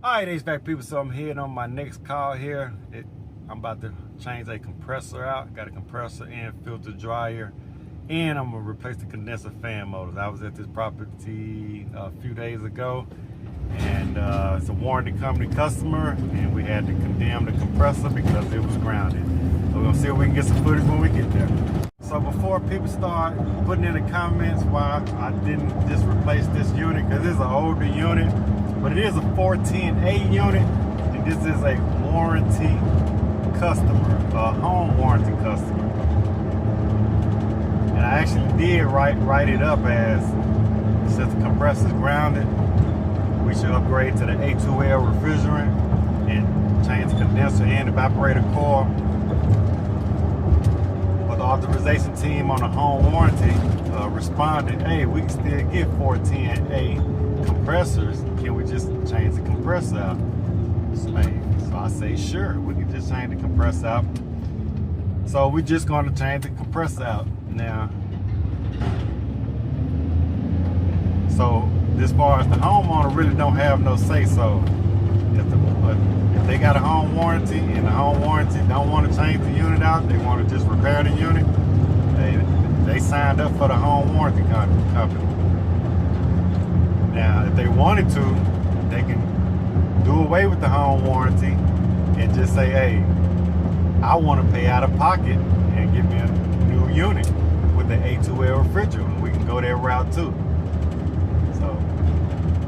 Alright, HVAC people, so I'm heading on my next call here. I'm about to change a compressor out. Got a compressor and filter dryer. And I'm gonna replace the condenser fan motors. I was at this property a few days ago, and it's a warranty company customer, and we had to condemn the compressor because it was grounded. So we're gonna see if we can get some footage when we get there. So before people start putting in the comments why I didn't just replace this unit, because it's an older unit, but it is a 410A unit, and this is a warranty customer, a home warranty customer. And I actually did write it up as, since the compressor is grounded, we should upgrade to the A2L refrigerant and change the condenser and evaporator coil. But the authorization team on the home warranty responded, hey, we can still get 410A compressors. Can we just change the compressor out? So I say, sure, we can just change the compressor out. So we're just going to change the compressor out now. So as far as the homeowner really don't have no say so. If they got a home warranty and the home warranty don't want to change the unit out, they want to just repair the unit, they signed up for the home warranty company. Now, if they wanted to, they can do away with the home warranty and just say, hey, I want to pay out of pocket and give me a new unit with the A2L refrigerant. We can go that route too. So,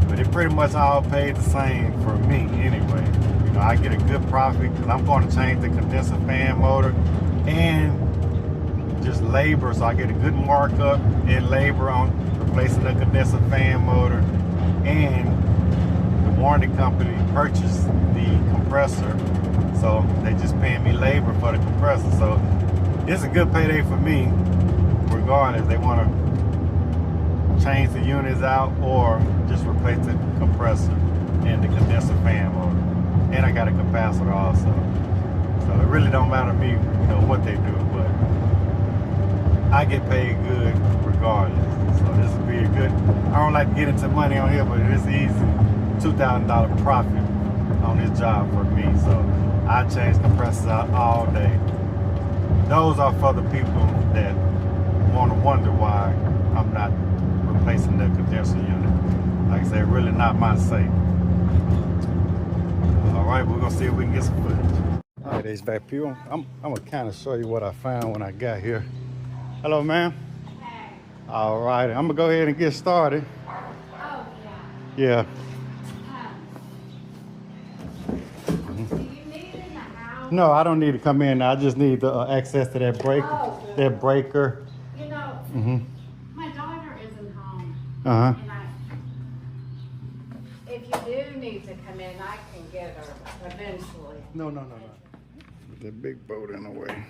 but it pretty much all paid the same for me anyway. You know, I get a good profit because I'm going to change the condenser fan motor and just labor, so I get a good markup in labor on replacing the condenser fan motor, and the warranty company purchased the compressor, so they just paying me labor for the compressor. So it's a good payday for me regardless. They want to change the units out or just replace the compressor and the condenser fan motor. And I got a capacitor also. So it really don't matter to me, you know, what they do, but I get paid good regardless. So this will be a good, I don't like to get into money on here, but it is easy $2,000 profit on this job for me. So I change compressors out all day. Those are for the people that want to wonder why I'm not replacing the condenser unit. Like I said, really not my say. All right, we're gonna see if we can get some footage. All right, HVAC people, I'm gonna kind of show you what I found when I got here. Hello, ma'am. Hey. All right, I'm gonna go ahead and get started. Oh, Yeah. do you need it in the house? No, I don't need to come in. I just need the access to that breaker. Oh, good. That breaker. You know, my daughter isn't home. Uh-huh. And if you do need to come in, I can get her eventually. No. The big boat in the way.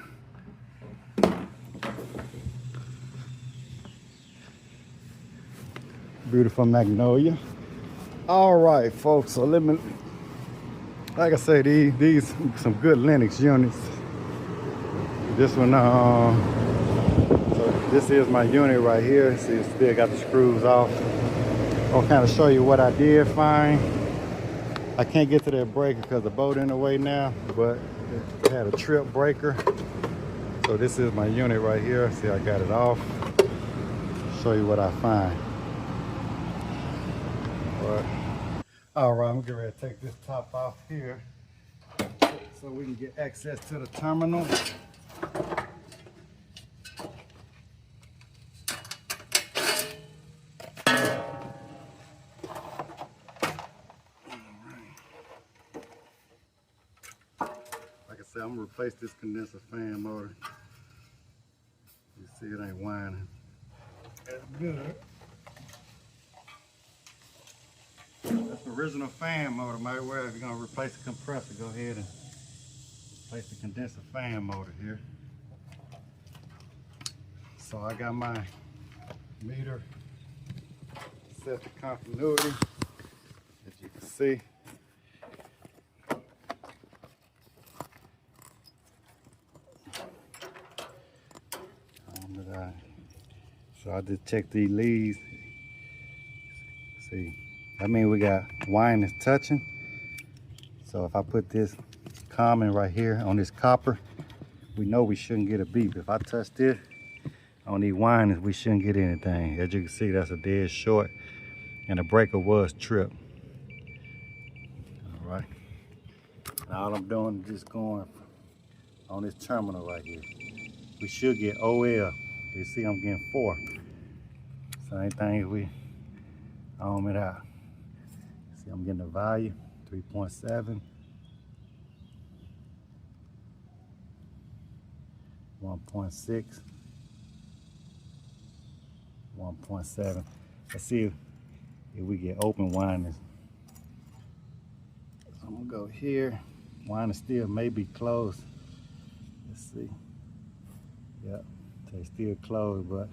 Beautiful magnolia. All right, folks. So let me, like I say, these some good Linux units. This one, so this is my unit right here. See, it's still got the screws off. I'll kind of show you what I did find. I can't get to that breaker because the boat in the way now, but it had a trip breaker. So this is my unit right here. See, I got it off. Show you what I find. All right, I'm getting ready to take this top off here so we can get access to the terminal. Like I said, I'm gonna replace this condenser fan motor. You see it ain't whining. That's good. That's the original fan motor. Might well, if you're gonna replace the compressor, go ahead and replace the condenser fan motor here. So I got my meter set to continuity, as you can see. So I just check these leads. See, I mean we got wine is touching, So if I put this common right here on this copper, we know we shouldn't get a beep. If I touch this on these windings, we shouldn't get anything. As you can see, that's a dead short, and the breaker was tripped. All right. Now all I'm doing is just going on this terminal right here. We should get OL. You see I'm getting 4. Same thing if we ohm it out. See I'm getting the value, 3.7. 1.6. 1.7. Let's see if we get open windings. So I'm gonna go here. Winding still may be closed. Let's see. Yep, they still closed, but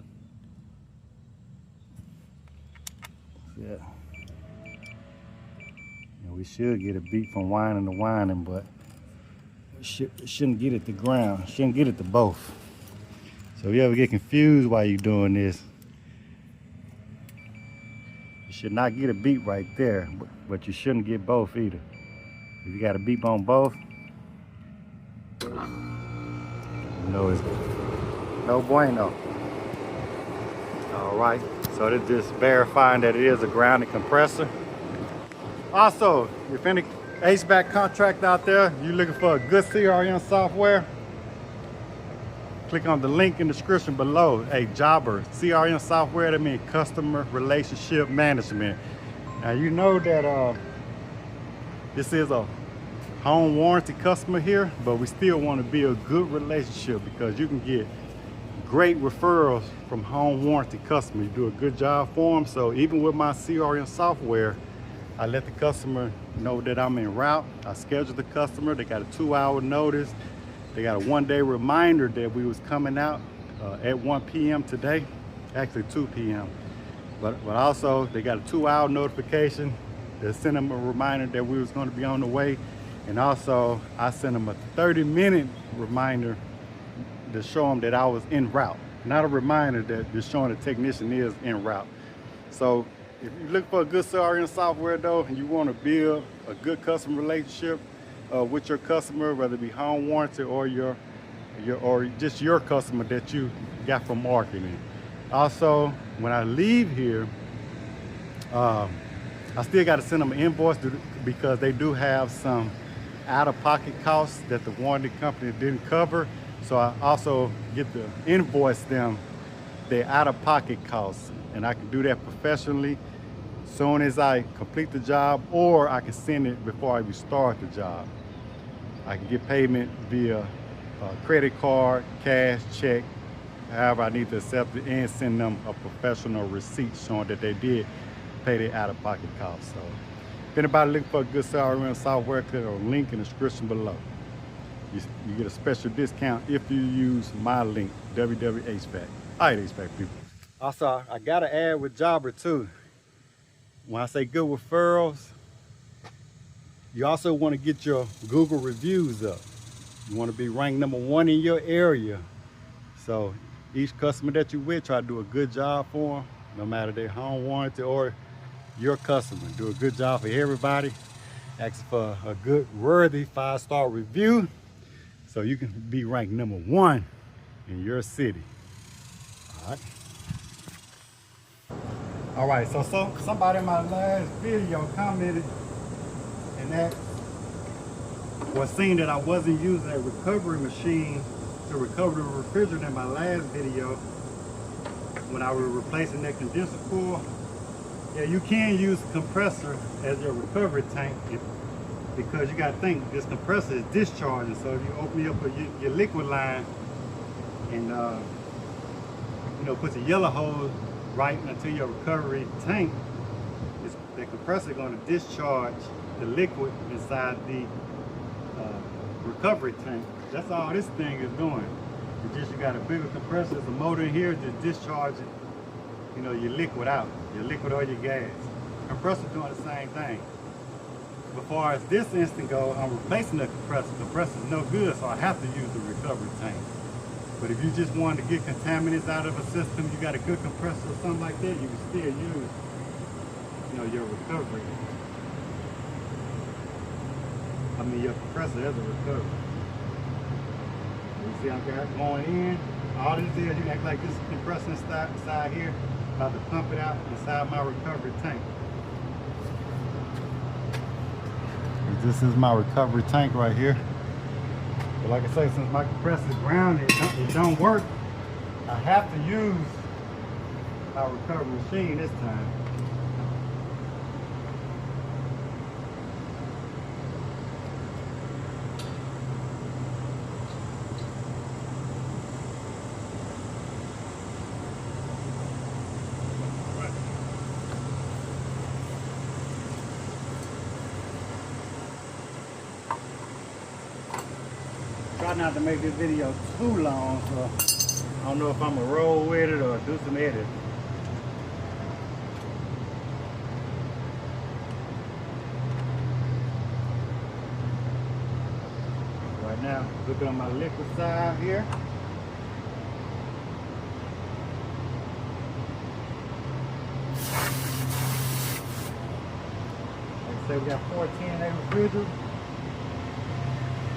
yeah. And we should get a beat from winding to winding, but we shouldn't get it to ground. Shouldn't get it to both. So if you ever get confused while you're doing this, you should not get a beep right there, but you shouldn't get both either. If you got a beep on both, you know it's no bueno. All right, so this just verifying that it is a grounded compressor. Also, if any HVAC contractor out there, you're looking for a good CRM software, click on the link in the description below. Hey, Jobber, CRM software, that means customer relationship management. Now you know that this is a home warranty customer here, but we still want to build a good relationship because you can get great referrals from home warranty customers. You do a good job for them. So even with my CRM software, I let the customer know that I'm en route. I schedule the customer. They got a 2-hour notice. They got a 1-day reminder that we was coming out at 1 p.m. today, actually 2 p.m. But also they got a 2-hour notification that sent them a reminder that we was going to be on the way. And also I sent them a 30-minute reminder to show them that I was en route. Not a reminder that just showing the technician is en route. So if you look for a good CRM software though, and you want to build a good customer relationship with your customer, whether it be home warranty or or just your customer that you got from marketing. Also, when I leave here, I still got to send them an invoice because they do have some out-of-pocket costs that the warranty company didn't cover. So I also get to invoice them their out-of-pocket costs, and I can do that professionally as soon as I complete the job, or I can send it before I even start the job. I can get payment via credit card, cash, check, however I need to accept it, and send them a professional receipt showing that they did pay their out-of-pocket costs. So if anybody looking for a good CRM software, click on the link in the description below. You get a special discount if you use my link, WW HVAC. All right, HVAC people. Also, I got to add with Jobber too. When I say good referrals, you also want to get your Google reviews up. You want to be ranked #1 in your area. So each customer that you with, try to do a good job for them, no matter their home warranty or your customer. Do a good job for everybody. Ask for a good, worthy 5-star review so you can be ranked #1 in your city. All right, so somebody in my last video commented, and that was saying that I wasn't using a recovery machine to recover the refrigerant in my last video when I was replacing that condenser coil. Yeah, you can use a compressor as your recovery tank because you got to think this compressor is discharging. So if you open up your liquid line and put the yellow hose right into your recovery tank, the compressor is going to discharge the liquid inside the recovery tank. That's all this thing is doing. It's just you got a bigger compressor, there's a motor in here just discharging, your liquid out, your liquid or your gas. Compressor doing the same thing. As far as this instant goes, I'm replacing the compressor. The compressor's no good, so I have to use the recovery tank. But if you just want to get contaminants out of a system, you got a good compressor or something like that, you can still use, your recovery. your compressor as a recovery. You see, I'm going in. All this is, you act like this compressor side here, about to pump it out inside my recovery tank. This is my recovery tank right here. But like I say, since my compressor is grounded, it don't work. I have to use my recovery machine this time. Try not to make this video too long, so I don't know if I'm gonna roll with it or do some editing. Right now, looking on my liquid side here. Like I say, we got 410A refrigerant.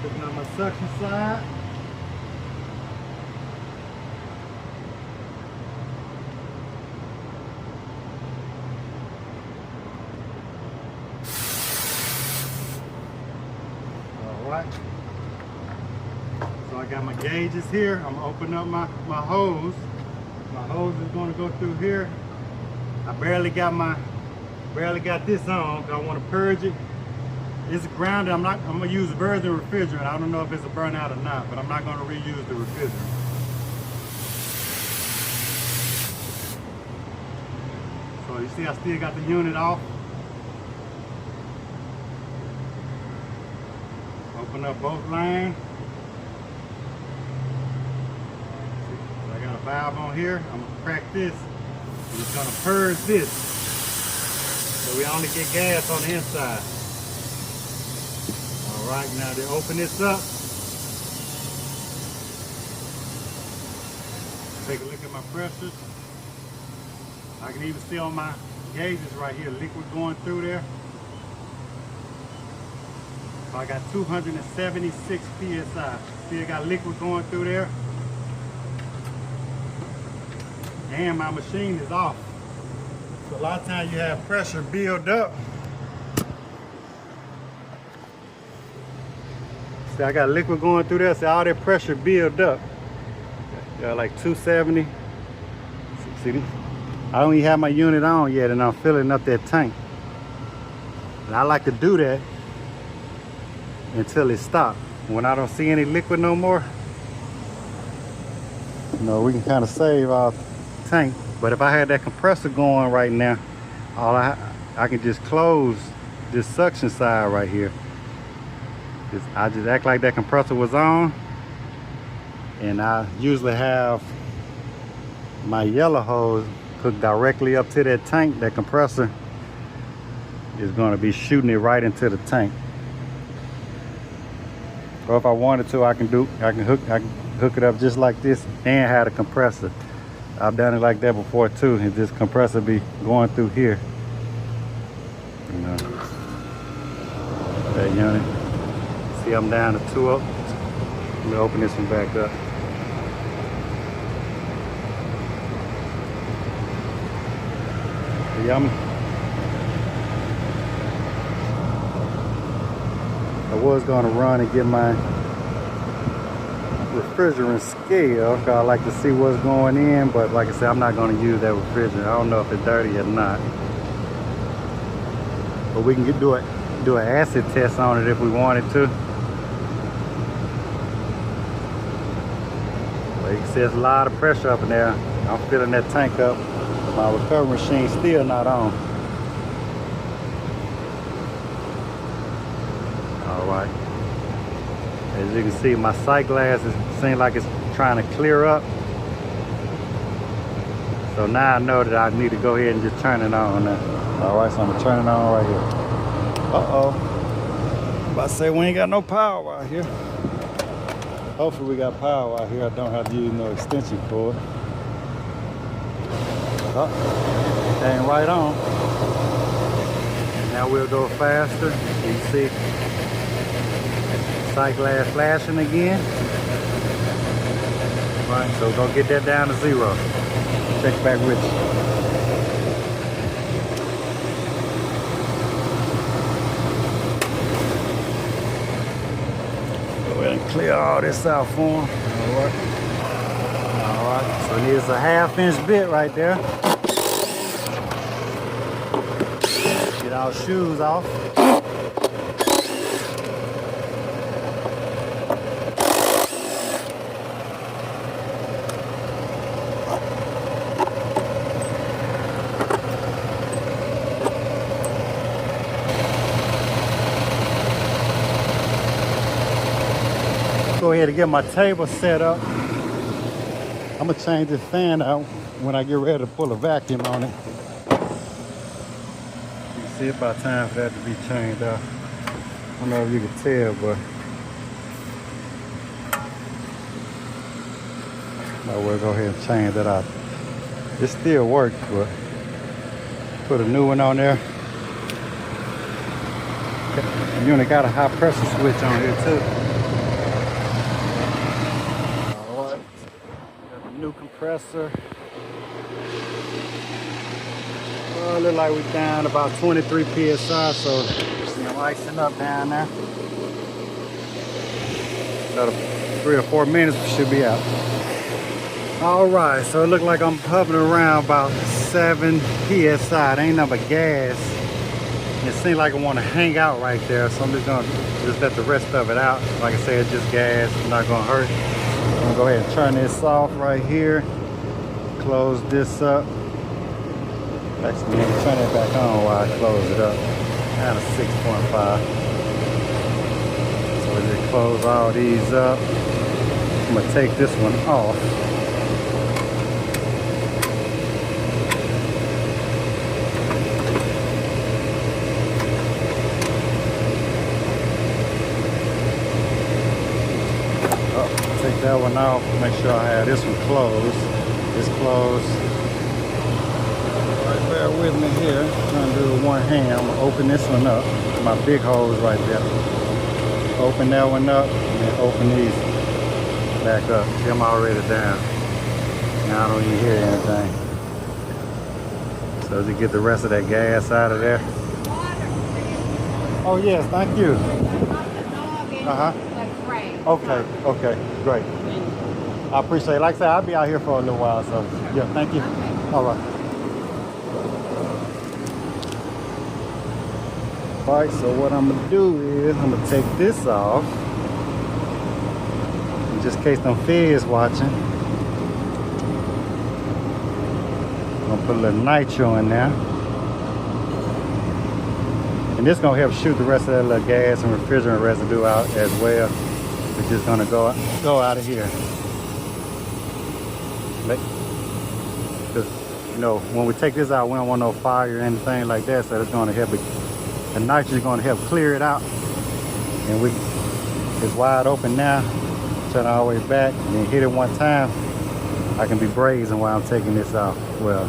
Looking on my suction side. Alright. So I got my gauges here. I'm gonna open up my hose. My hose is gonna go through here. I barely got this on because I want to purge it. It's grounded. I'm gonna use virgin refrigerant. I don't know if it's a burnout or not, but I'm not gonna reuse the refrigerant. So you see I still got the unit off. Open up both lines. I got a valve on here. I'm gonna crack this. And it's gonna purge this. So we only get gas on the inside. Alright, now to open this up, take a look at my pressures. I can even see on my gauges right here, liquid going through there. So I got 276 PSI. Still got liquid going through there. And my machine is off. So a lot of times you have pressure build up. See, I got liquid going through there, so all that pressure build up. Got like 270. See, I don't even have my unit on yet, and I'm filling up that tank. And I like to do that until it stops. When I don't see any liquid no more, you know, we can kind of save our tank. But if I had that compressor going right now, I can just close this suction side right here. I just act like that compressor was on, and I usually have my yellow hose hooked directly up to that tank. That compressor is going to be shooting it right into the tank. Or if I wanted to, I can hook it up just like this and have a compressor. I've done it like that before too, and this compressor be going through here. You know, that unit. See, I'm down to 2 up. Let me open this one back up. Yeah, I was gonna run and get my refrigerant scale because I like to see what's going in, but like I said, I'm not gonna use that refrigerant. I don't know if it's dirty or not. But we can do an acid test on it if we wanted to. You can see there's a lot of pressure up in there. I'm filling that tank up. My recovery machine's still not on. Alright. As you can see, my sight glass seems like it's trying to clear up. So now I know that I need to go ahead and just turn it on now. Alright, so I'm gonna turn it on right here. I'm about to say we ain't got no power out here. Hopefully we got power out here. I don't have to use no extension cord. Oh, came right on. Now we'll go faster. You can see Sight glass flashing again. Alright, so go get that down to 0. Check back with you. Go ahead and clear all this out for him. Alright, so here's a 1/2 inch bit right there. Get our shoes off. Go ahead and get my table set up. I'm gonna change this fan out when I get ready to pull a vacuum on it. You can see it's about time for that to be changed out. I don't know if you can tell, but I will go ahead and change that out. It still works, but put a new one on there. The unit got a high pressure switch on here too. New compressor. Well, look like we're down about 23 psi, so I'm icing up down there. About 3 or 4 minutes, we should be out. All right, so it looks like I'm hovering around about 7 psi. It ain't nothing but gas. It seems like I want to hang out right there, so I'm just gonna let the rest of it out. Like I said, it's just gas. It's not gonna hurt. I'm gonna go ahead and turn this off right here. Close this up. Actually, let me turn it back on while I close it up. Kind of 6.5. So we just close all these up. I'm gonna take this one off. Take that one off, make sure I have this one closed. It's closed. Right, bear with me here. I'm trying to do it with one hand. I'm gonna open this one up. My big hose right there. Open that one up and then open these back up. See, I'm already down. Now I don't even hear anything. So to get the rest of that gas out of there. Oh yes, thank you. Okay, okay, great. I appreciate it. Like I said, I'll be out here for a little while, so yeah, thank you. Okay. All right. All right, so what I'm gonna do is I'm gonna take this off, just in case them feds watching. I'm gonna put a little nitro in there. And this gonna help shoot the rest of that little gas and refrigerant residue out as well. We're just gonna go out of here. Because, you know, when we take this out, we don't want no fire or anything like that, so it's gonna help it. The nitrogen is gonna help clear it out. And it's wide open now. Turn all the way back and then hit it one time. I can be brazing while I'm taking this out. Well,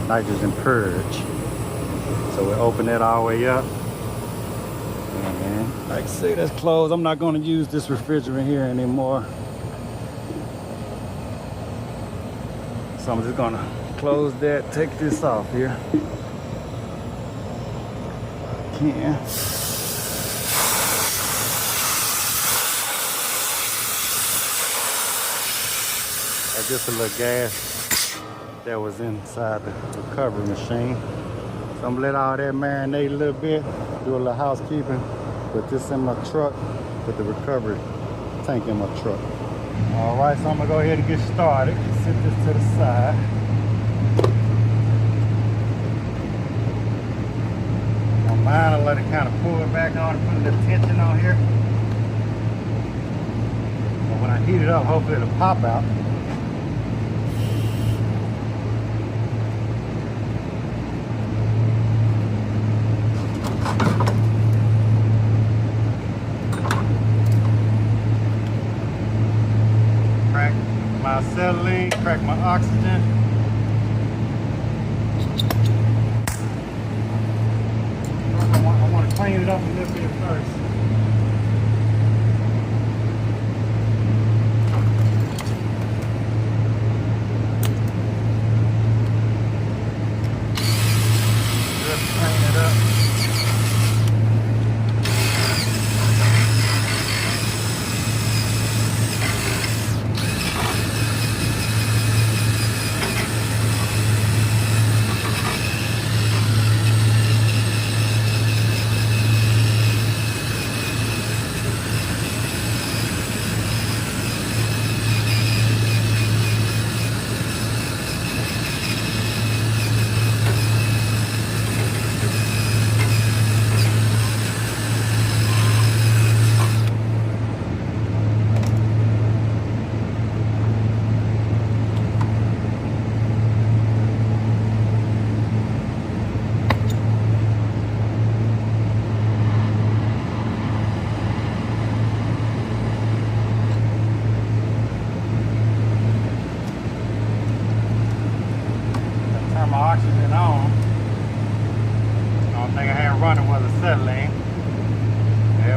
nitrogen purge. So we open that all the way up. And like I say, that's closed. I'm not going to use this refrigerant here anymore. So I'm just going to close that, take this off here. I can. That's just a little gas that was inside the recovery machine. So I'm gonna let all that marinate a little bit, do a little housekeeping, put this in my truck, put the recovery tank in my truck. All right, so I'm gonna go ahead and get started. Set this to the side. On mine, I'll let it kind of pull it back on and put a little tension on here. But when I heat it up, hopefully it'll pop out. My acetylene, crack my oxygen. I want to clean it up a little bit first.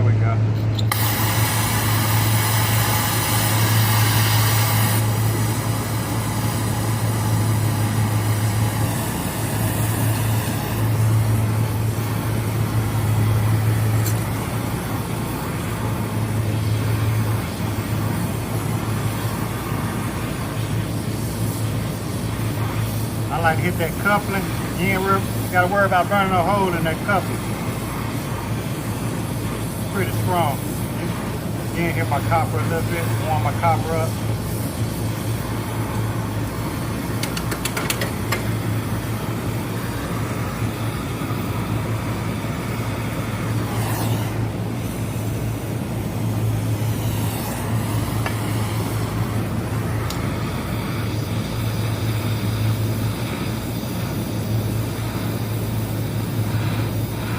There we go. I like to hit that coupling. You ain't got to worry about burning a hole in that coupling. Pretty strong. Again, hit my copper a little bit, warm my copper up.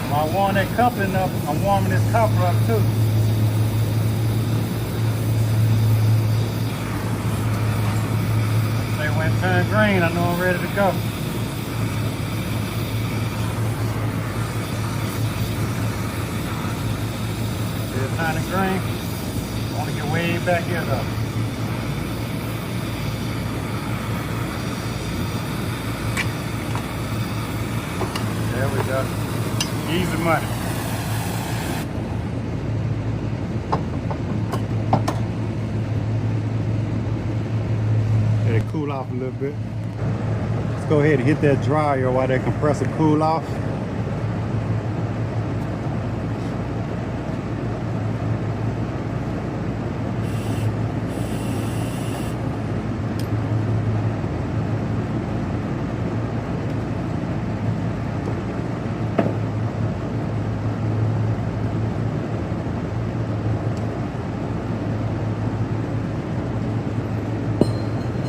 While I warm that coupling up, I'm warming this copper up too. Say when it turns green, I know I'm ready to go. Still turning green. I want to get way back here though. There we go. Easy money. Let it cool off a little bit. Let's go ahead and hit that dryer while that compressor cool off.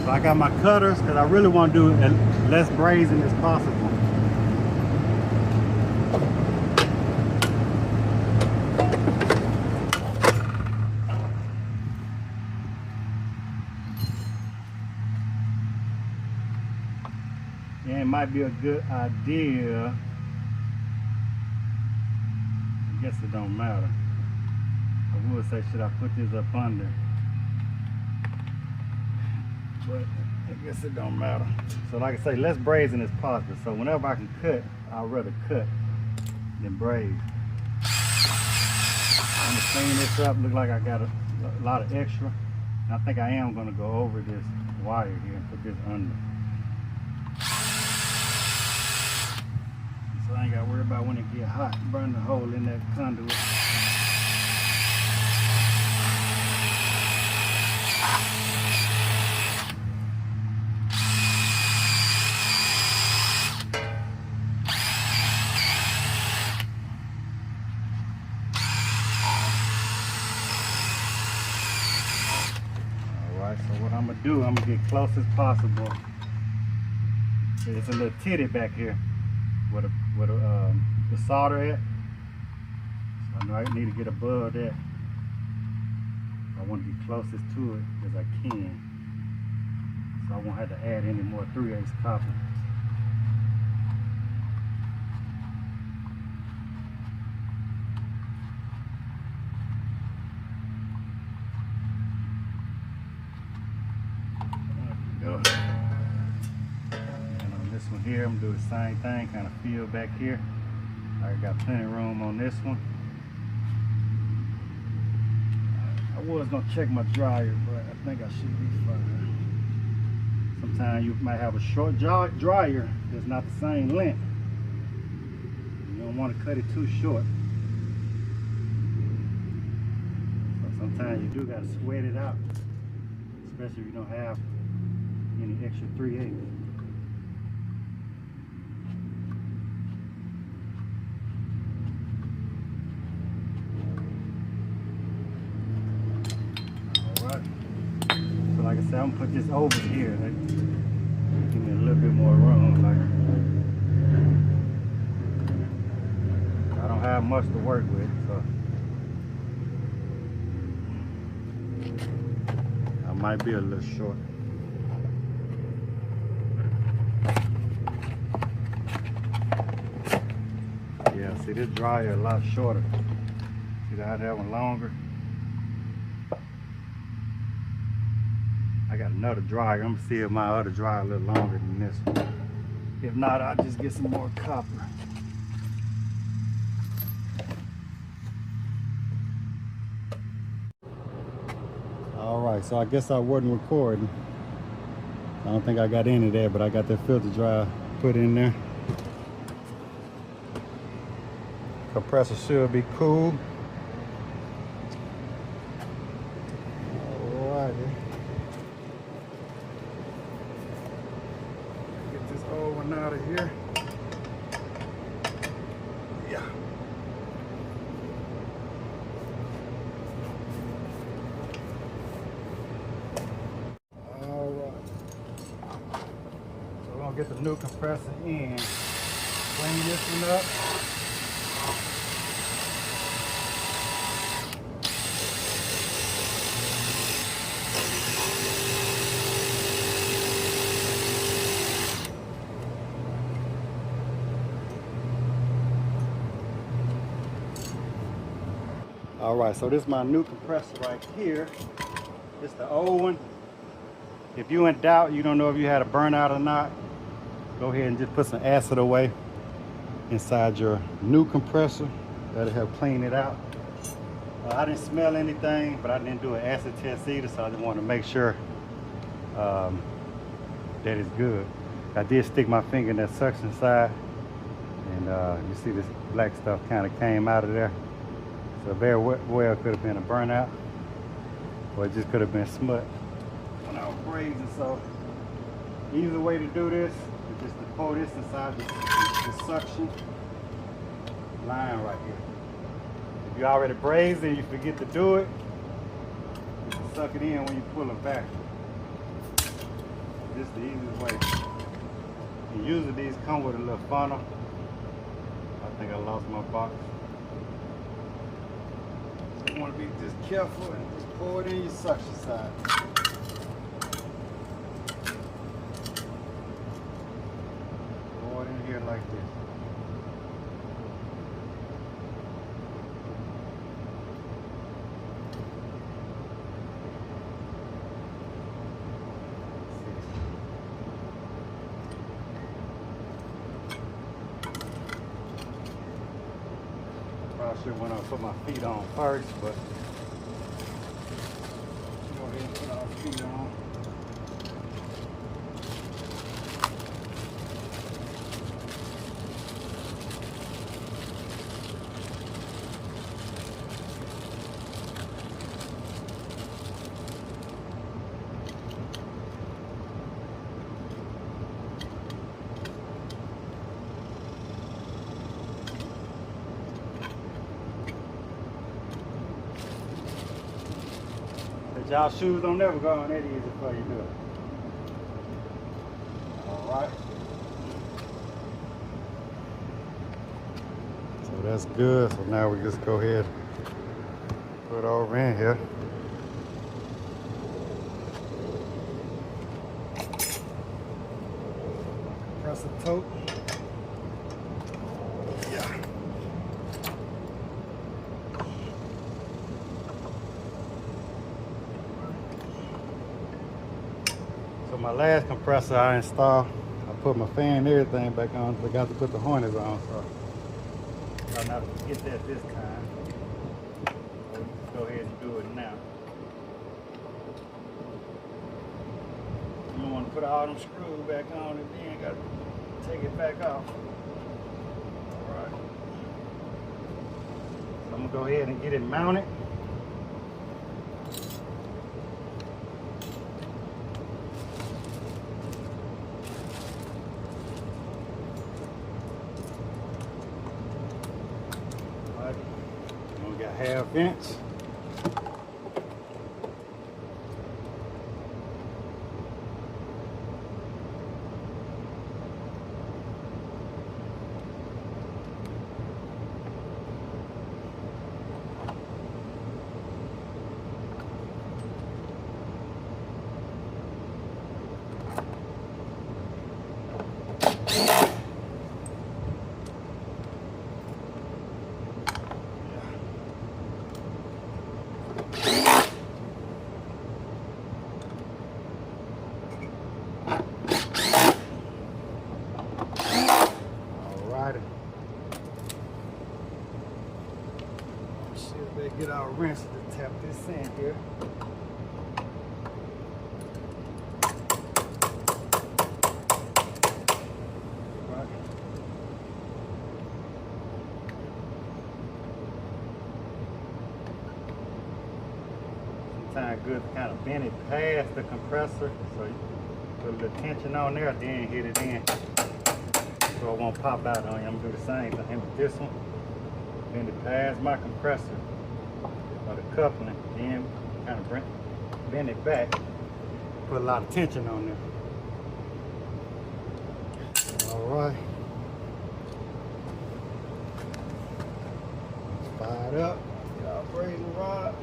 I got my cutters because I really want to do as less brazing as possible. Yeah, it might be a good idea. I guess it don't matter. I would say, should I put this up under? But I guess it don't matter. So like I say, less brazing as possible. So whenever I can cut, I'd rather cut than braze. I'm gonna clean this up. Look like I got a lot of extra. And I think I am gonna go over this wire here and put this under. So I ain't gotta worry about when it get hot, burn the hole in that conduit. I'm gonna get close as possible. There's a little titty back here where the solder at. So I know I need to get above that. I want to get closest to it as I can. So I won't have to add any more 3/8 copper. Here, I'm gonna do the same thing, kind of feel back here. I got plenty of room on this one. I was gonna check my dryer, but I think I should be fine. Sometimes you might have a short dryer that's not the same length. You don't want to cut it too short. So sometimes you do gotta sweat it out, especially if you don't have any extra 3/8. Like I said, I'm gonna put this over here. That give me a little bit more room. Like I don't have much to work with, so I might be a little short. Yeah, see this dryer a lot shorter. See Get out of that one longer. I got another dryer. I'm gonna see if my other dryer a little longer than this one. If not, I'll just get some more copper. All right, so I guess I wasn't recording. I don't think I got any there, but I got that filter dryer put in there. Compressor should be cool. Alrighty. Get this old one out of here. Yeah. Alright. So we're gonna get the new compressor in. Clean this one up. All right, so this is my new compressor right here. It's the old one. If you're in doubt, you don't know if you had a burnout or not, go ahead and just put some acid away inside your new compressor. That'll help clean it out. I didn't smell anything, but I didn't do an acid test either, so I just want to make sure that it's good. I did stick my finger in that suction side, and you see this black stuff kind of came out of there. So very well could have been a burnout, or it just could have been smut when I was brazing. So the easy way to do this is just to pour this inside the suction line right here. If you already brazed and you forget to do it, you can suck it in when you pull it back. This is the easiest way. And usually these come with a little funnel. I think I lost my box. You want to be just careful and just pour it in your suction side. Pour it in here like this. Probably should have went up, put my feet on first, but go ahead and put our feet on. Y'all shoes don't never go on that easy before you do it. Alright. So that's good. So now we just go ahead and put it over in here. Compressor tote. Yeah. So my last compressor I installed, I put my fan and everything back on, forgot to put the harness on, so try not to forget that this time. So let's go ahead and do it now. You don't want to put all them screws back on and then got to take it back off. Alright. So I'm going to go ahead and get it mounted. We got ½ inch. Shit, better get our wrench to tap this in here. Right. Sometimes good to kind of bend it past the compressor, so you put a little tension on there, then hit it in, so it won't pop out on you. I'm gonna do the same thing with this one. Bend it past my compressor or the coupling, then kind of bend it back, put a lot of tension on there. All right. Fire it up, get our brazing rod.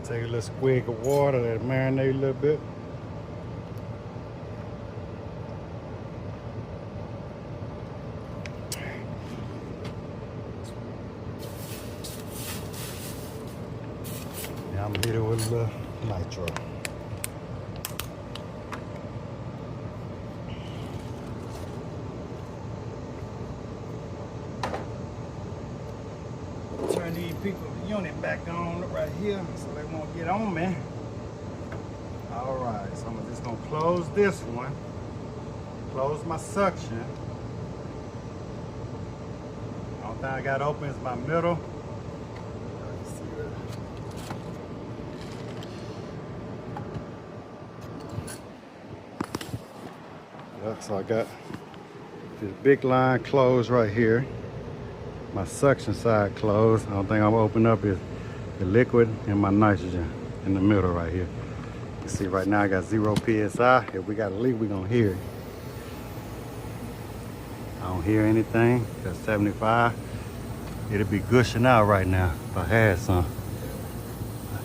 Take a little squig of water, let it marinate a little bit. Now I'm gonna hit it with a little nitro. Turn these people unit back on right here so they won't get on me. All right, so I'm just gonna close this one, close my suction. Only thing I got open is my middle. So I got this big line closed right here. My suction side closed. The only thing I'm gonna open up is the liquid and my nitrogen in the middle right here. You see right now I got 0 PSI. If we got a leak, we're gonna hear it. I don't hear anything. That's 75. It'll be gushing out right now if I had some.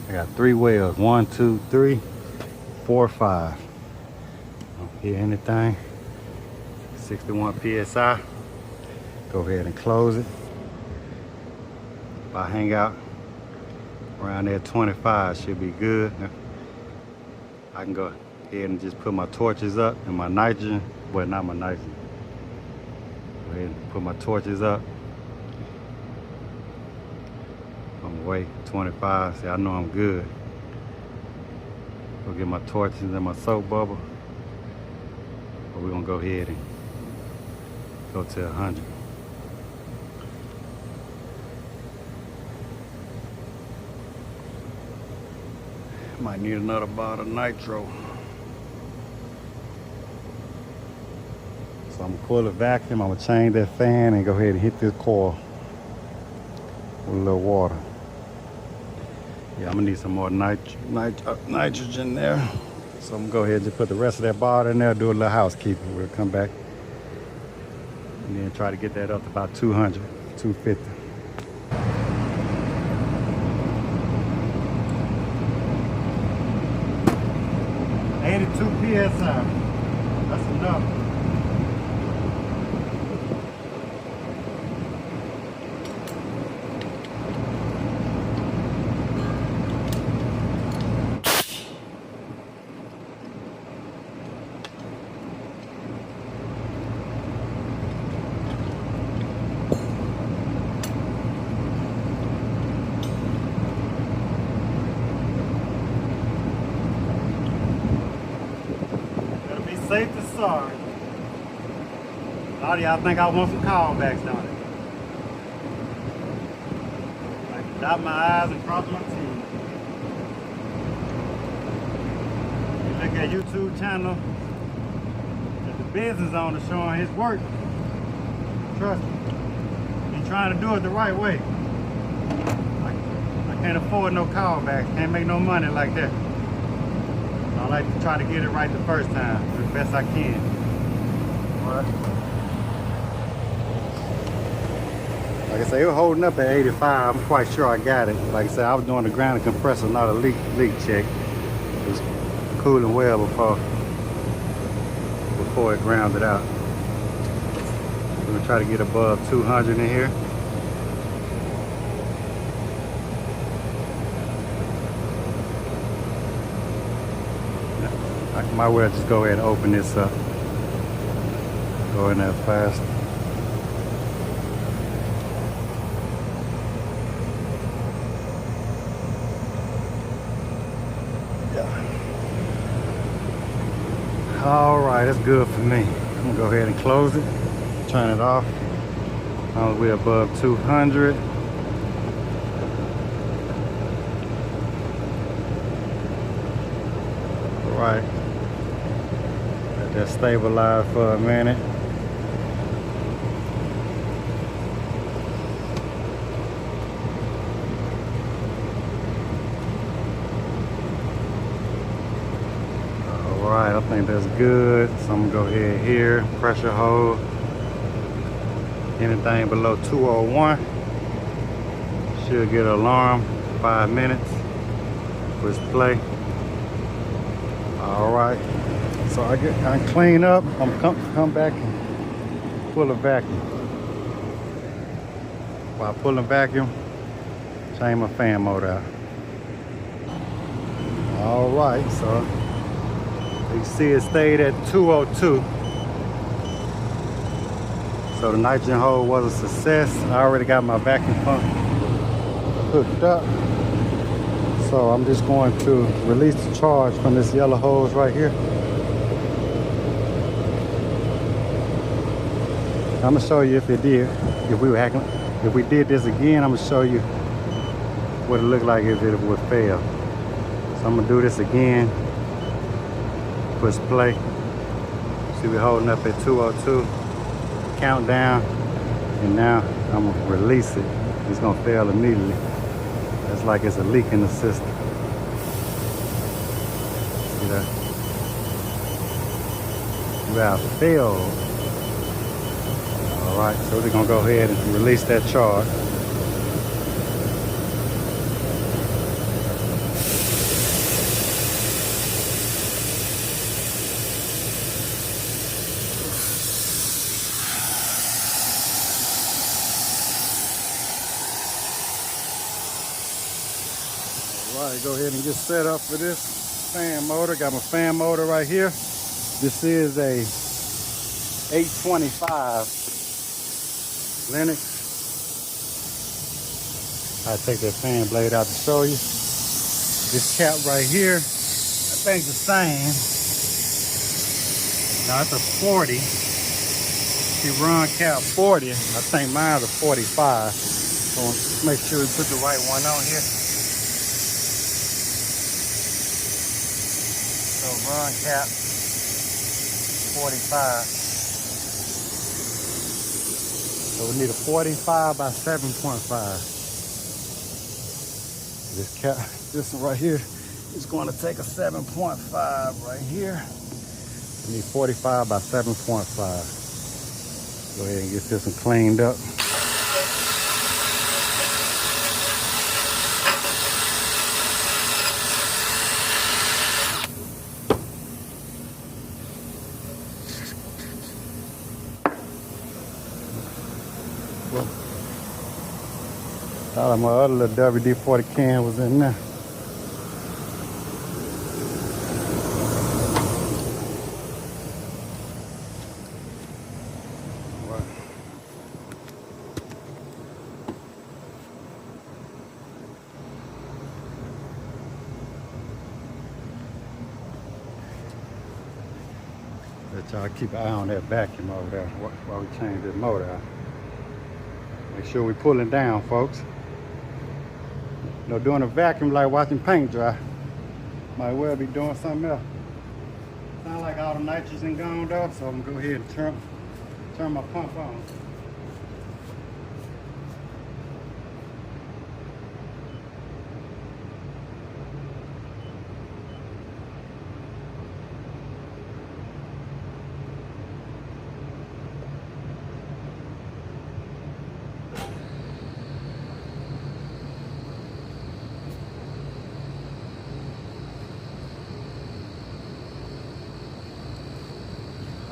I got 3 wells. 1, 2, 3, 4, 5. Don't hear anything. 61 PSI. Go ahead and close it. If I hang out around there 25, should be good. I can go ahead and just put my torches up and my nitrogen. Well, not my nitrogen. Go ahead and put my torches up. I'm Wait, 25. See, I know I'm good. Go get my torches and my soap bubble. But we're gonna go ahead and go to 100. Might need another bottle of nitro. So I'm gonna pull the vacuum, I'm gonna change that fan and go ahead and hit this coil with a little water. Yeah, I'm gonna need some more nitrogen there. So I'm gonna go ahead and just put the rest of that bottle in there, do a little housekeeping. We'll come back and then try to get that up to about 200, 250. PSI. That's enough. Safe to sorry. A lot of y'all think I want some callbacks, don't it? I can dot my I's and cross my T's. You look at YouTube channel, that the business owner showing his work. Trust me. He's trying to do it the right way. I can't afford no callbacks. Can't make no money like that. I like to try to get it right the first time, as best I can. Alright. Like I say, it was holding up at 85. I'm quite sure I got it. Like I said, I was doing the grounded compressor, not a leak check. It was cooling well before it grounded out. We're gonna try to get above 200 in here. I might well just go ahead and open this up. Go in there fast. Yeah. All right, that's good for me. I'm gonna go ahead and close it, turn it off. Now we're above 200. All right. Just stabilize for a minute. Alright, I think that's good. So I'm gonna go ahead here, pressure hold. Anything below 201 should get an alarm. 5 minutes. Push play. Alright. So I clean up, I'm come back and pull a vacuum. While pulling vacuum, change my fan mode out. All right, so you see it stayed at 202. So the nitrogen hole was a success. I already got my vacuum pump hooked up. So I'm just going to release the charge from this yellow hose right here. I'm gonna show you if it did, if we did this again, I'm gonna show you what it looked like if it would fail. So I'm gonna do this again, push play. See, we're holding up at 202, countdown, and now I'm gonna release it. It's gonna fail immediately. It's like it's a leak in the system. See that? Well, failed. All right, so we're gonna go ahead and release that charge. All right, go ahead and get set up for this fan motor. Got my fan motor right here. This is a 825 Linux. I'll take that fan blade out to show you. This cap right here, I think the same. Now it's a 40. She run cap 40. I think mine's a 45. So let's make sure we put the right one on here. So run cap 45. So we need a 45 by 7.5. This cap, this one right here is going to take a 7.5 right here. We need 45 by 7.5. Go ahead and get this one cleaned up. Thought my other little WD-40 can was in there. Let y'all keep an eye on that vacuum over there while we change this motor out. Make sure we pulling down, folks. You know, doing a vacuum like watching paint dry. Might well be doing something else. Sound like all the nitrogen gone though, so I'm gonna go ahead and turn my pump on.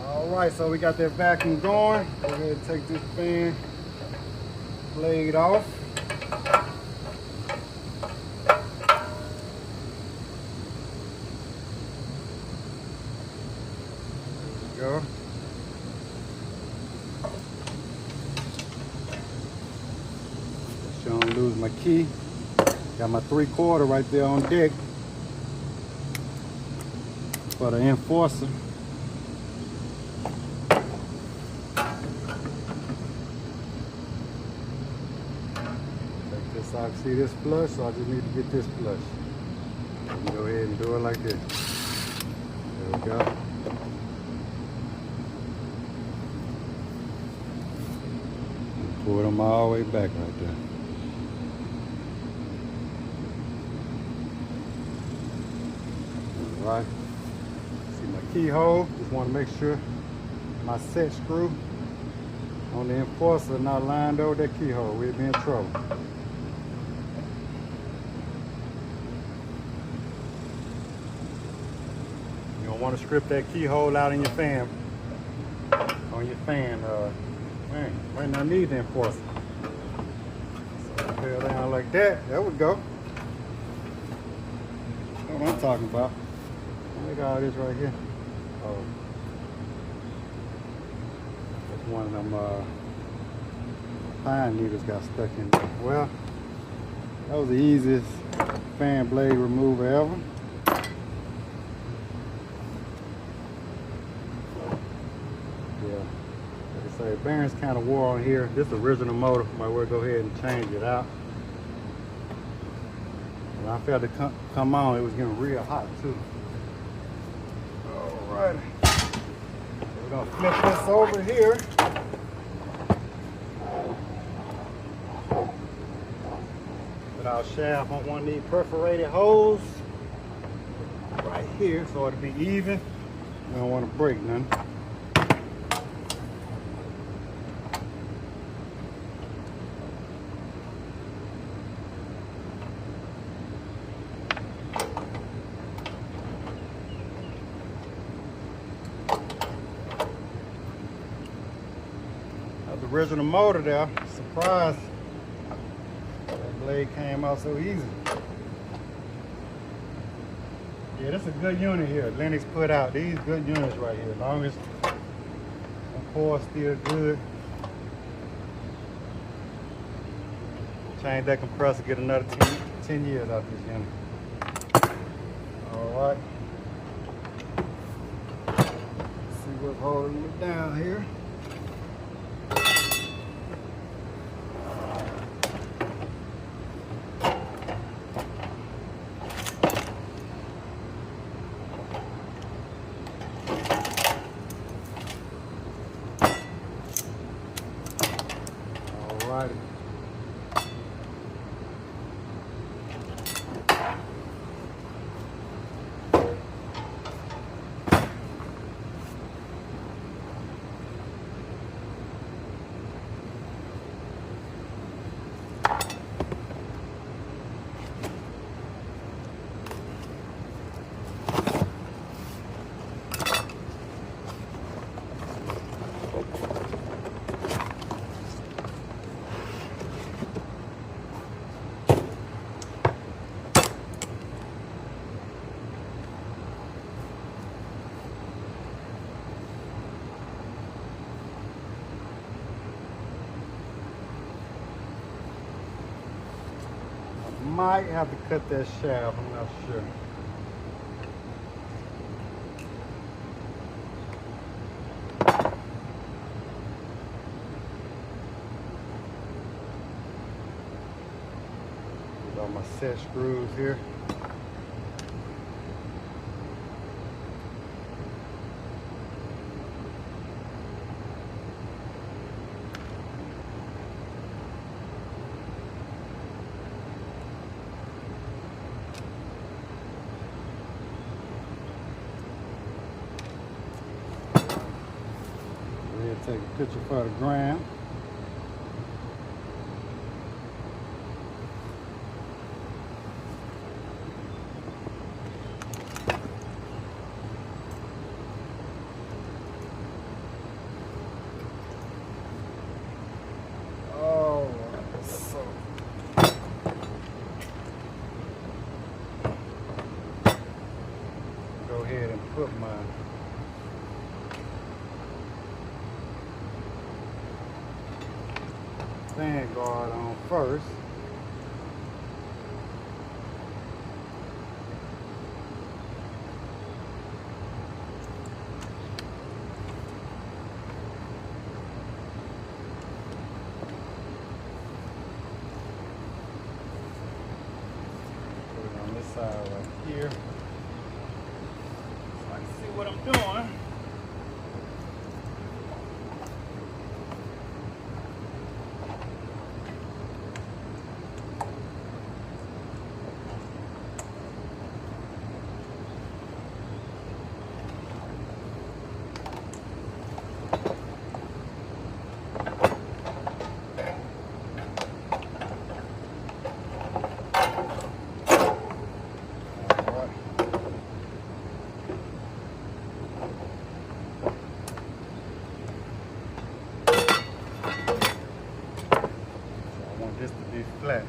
Alright, so we got that vacuum going. Go ahead and take this fan blade off. There we go. Make sure I don't lose my key. Got my 3/4 right there on deck for the enforcer. So I can see this flush, so I just need to get this flush. Go ahead and do it like this. There we go. And pull them all the way back right there. All right. See my keyhole. Just want to make sure my set screw on the enforcer not lined over that keyhole. We'll be in trouble. Want to strip that keyhole out in your fan, on your fan, man, might not need the enforcer. So peel down like that, there we go. That's what I'm talking about. Look at all this right here. Oh, that's one of them pine needles got stuck in there. Well, that was the easiest fan blade remover ever. So the bearings kind of wore on here. This original motor, might well go ahead and change it out. When I felt it come on, it was getting real hot too. Alrighty. We're gonna flip this over here. Put our shaft on one of these perforated holes right here so it'll be even. We don't want to break none. Original motor there. Surprised that blade came out so easy. Yeah, this is a good unit here. Lennox put out these good units right here. As long as the core's still good. Change that compressor, get another 10 years out this unit. All right. See what's holding me down here. All righty. Might have to cut that shaft, I'm not sure. These are my set screws here. Take a picture for the gram. Oh, so go ahead and put my fan guard on first. Put it on this side right here, so I can see what I'm doing. This to be flat.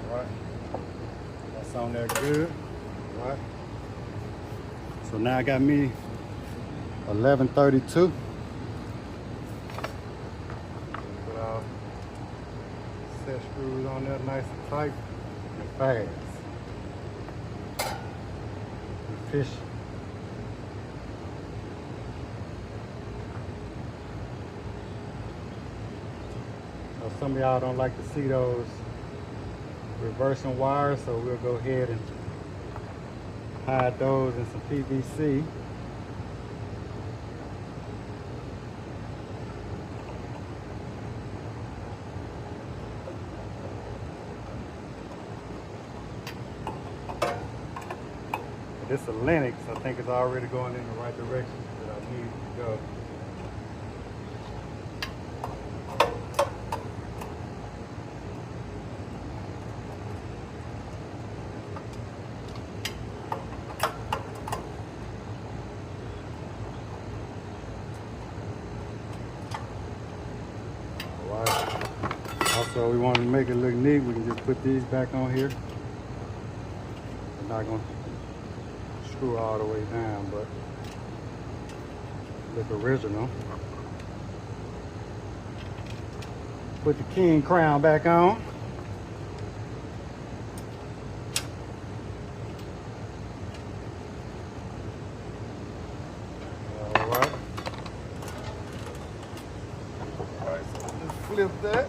Alright. That's on there good. Alright. So now I got me 1132. Put our set screws on there nice and tight and fast. Efficient. Some of y'all don't like to see those reversing wires, so we'll go ahead and hide those in some PVC. This is a Linux, I think it's already going in the right direction that I need to go. So we want to make it look neat, we can just put these back on here. I'm not going to screw all the way down, but look original. Put the king crown back on. All right. All right, so just flip that.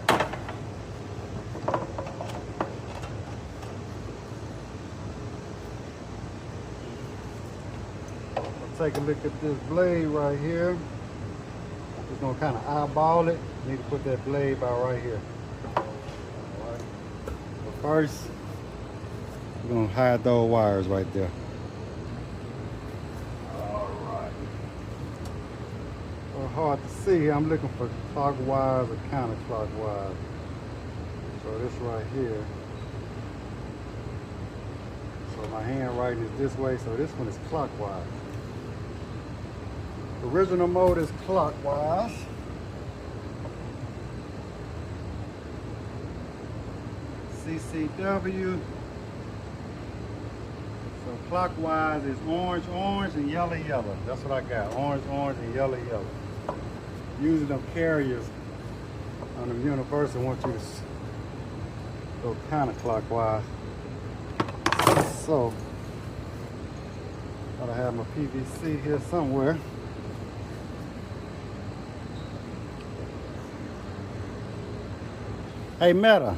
Take a look at this blade right here. Just gonna kind of eyeball it. Need to put that blade about right here. All right. But first, we're gonna hide those wires right there. All right. So hard to see. I'm looking for clockwise or counterclockwise. So this right here. So my handwriting is this way. So this one is clockwise. Original mode is clockwise. CCW. So clockwise is orange, orange, and yellow, yellow. That's what I got. Orange, orange, and yellow, yellow. Using them carriers on the universal, I want you to go counterclockwise. So, gotta have my PVC here somewhere. Hey Meta.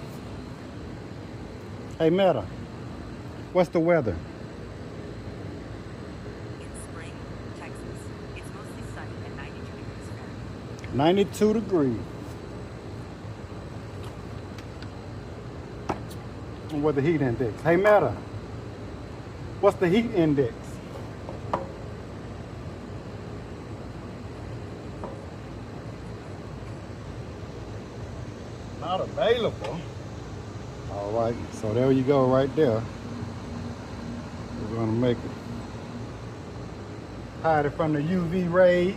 Hey Meta. What's the weather? It's spring, Texas. It's mostly sunny and 92 degrees Fahrenheit. 92 degrees. And what the heat index? Hey Meta. What's the heat index? Not available. All right, so there you go right there. We're gonna make it hide it from the UV rays.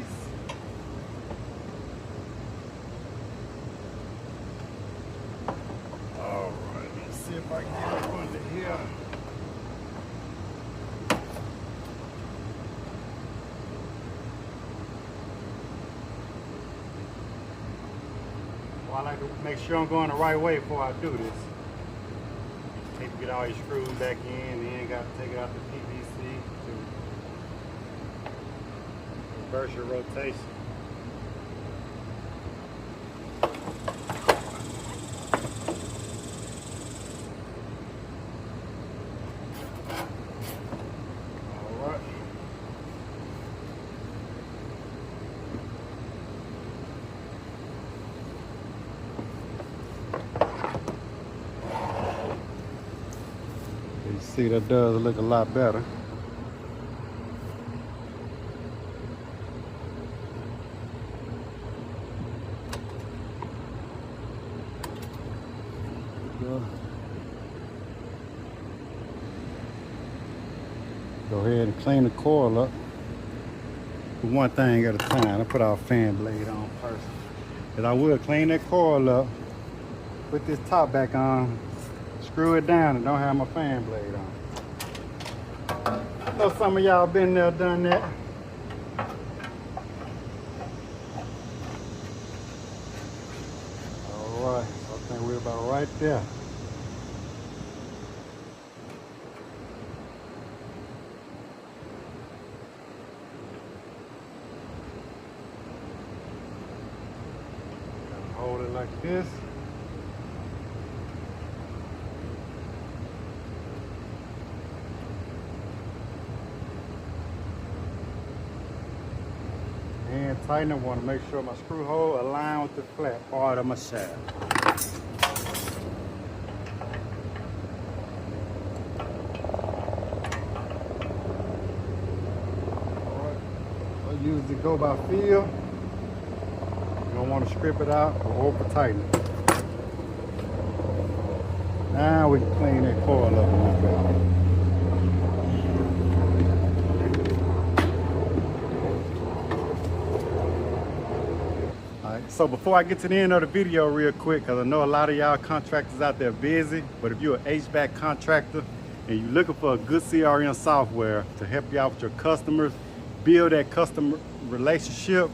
All right, let's see if I can get up under here. I like to make sure I'm going the right way before I do this. Need to get all your screws back in, then got to take out the PVC to reverse your rotation. All right. You see, that does look a lot better. Go ahead and clean the coil up. Do one thing at a time. I put our fan blade on first. But I will clean that coil up, put this top back on, screw it down, and don't have my fan blade on. I know some of y'all been there, done that. All right, so I think we're about right there. Hold it like this. And tighten. I want to make sure my screw hole align with the flat part of my shaft. Alright, I usually go by feel. You don't want to strip it out or over tighten it. Now we can clean that coil up a little bit. So before I get to the end of the video real quick, because I know a lot of y'all contractors out there busy, but if you're an HVAC contractor and you're looking for a good CRM software to help you out with your customers, build that customer relationship,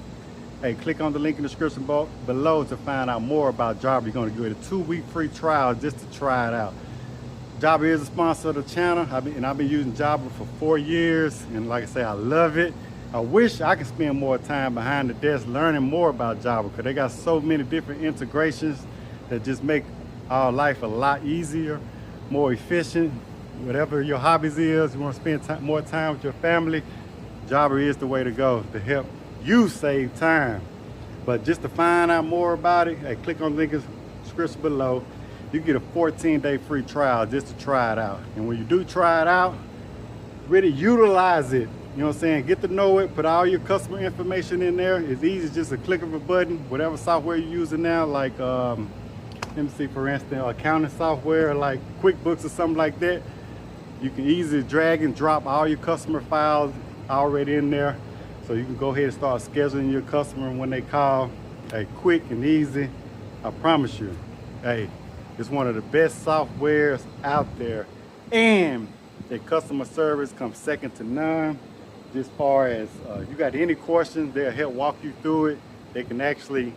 hey, click on the link in the description below to find out more about Jobber. You're going to get a 2-week free trial just to try it out. Jobber is a sponsor of the channel. I've been using Jobber for 4 years, and like I say, I love it. I wish I could spend more time behind the desk learning more about Jobber, because they got so many different integrations that just make our life a lot easier, more efficient. Whatever your hobbies is, you want to spend more time with your family, Jobber is the way to go to help you save time. But just to find out more about it, hey, click on the link in the description below. You get a 14-day free trial just to try it out. And when you do try it out, really utilize it. You know what I'm saying? Get to know it, put all your customer information in there. It's easy, just a click of a button. Whatever software you're using now, like, let me see, for instance, accounting software like QuickBooks or something like that, you can easily drag and drop all your customer files already in there. So you can go ahead and start scheduling your customer when they call. Hey, quick and easy. I promise you, hey, it's one of the best softwares out there. And their customer service comes second to none. As far as you got any questions, they'll help walk you through it. They can actually,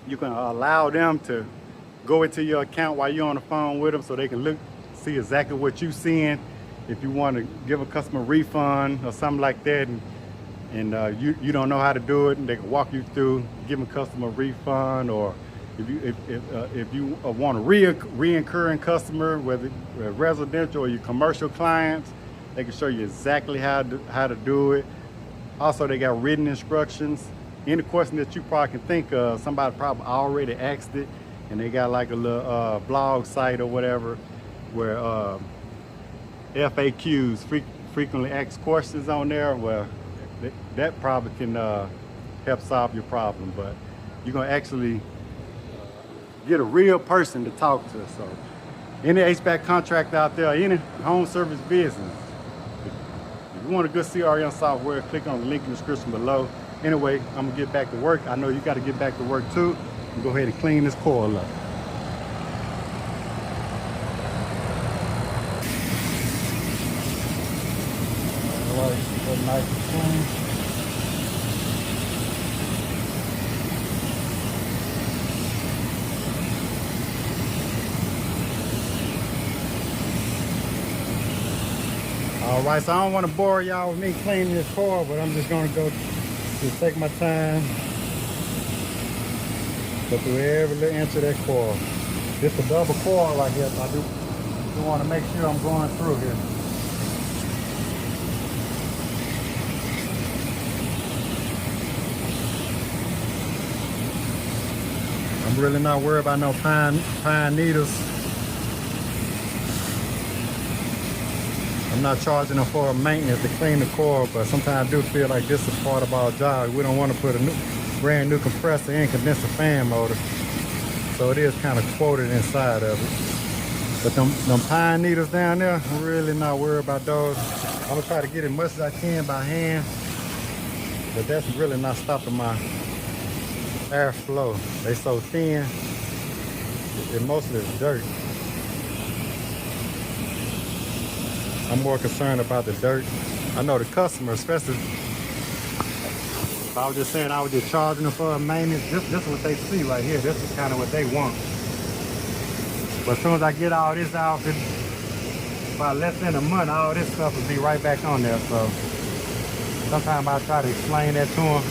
you can allow them to go into your account while you're on the phone with them, so they can see exactly what you're seeing. If you want to give a customer a refund or something like that, and you don't know how to do it, and they can walk you through giving a customer a refund. Or if you want a reoccurring customer, whether residential or your commercial clients, they can show you exactly how to do it. Also, they got written instructions. Any question that you probably can think of, somebody probably already asked it, and they got like a little blog site or whatever where FAQs, frequently asked questions on there. Well, that probably can help solve your problem. But you're gonna actually get a real person to talk to. So any HVAC contractor out there, any home service business, if you want a good CRM software, click on the link in the description below. Anyway, I'm gonna get back to work. I know you gotta get back to work too. And go ahead and clean this coil up. All right, so nice and clean. All right, so I don't want to bore y'all with me cleaning this coil, but I'm just going to go just take my time, go through every little inch of that coil. This is a double coil right here, so I do want to make sure I'm going through here. I'm really not worried about no pine needles. I'm not charging them for maintenance to clean the coil, but sometimes I do feel like this is part of our job. We don't want to put a brand new compressor in condenser fan motor, so it is kind of quoted inside of it. But them pine needles down there, I'm really not worried about those. I'm gonna try to get as much as I can by hand, but that's really not stopping my airflow. They so thin, it mostly is dirt. I'm more concerned about the dirt. I know the customer, especially if I was just saying I was just charging them for maintenance, this is what they see right here. This is kind of what they want. But as soon as I get all this out, about less than a month, all this stuff will be right back on there. So sometimes I try to explain that to them.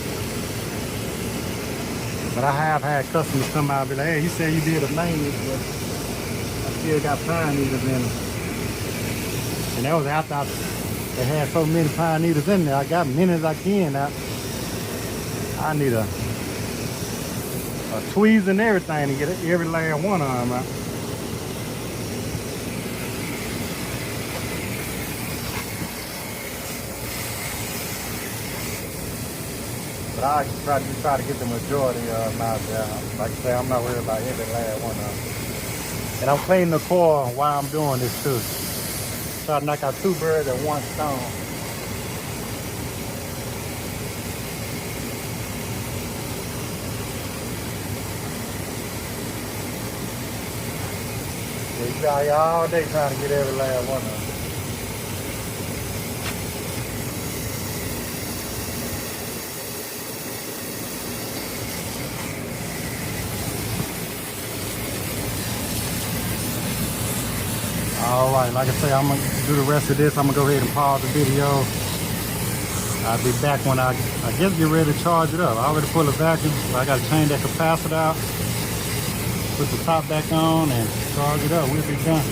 But I have had customers come out and be like, hey, you said you did a maintenance, but I still got pine needles in it. And that was after they had so many pine needles in there. I got as many as I can now. I need a tweeze and everything to get every last one of them out. But I try to get the majority of them out there. Like I say, I'm not worried about every last one of them. And I'm cleaning the coil while I'm doing this too. Try to knock out 2 birds at one stone. Yeah, you got here all day trying to get every last one of them. Alright, like I say, I'm going to do the rest of this. I'm going to go ahead and pause the video. I'll be back when I guess get ready to charge it up. I already pulled a vacuum, so I got to change that capacitor out, put the top back on, and charge it up. We'll be done.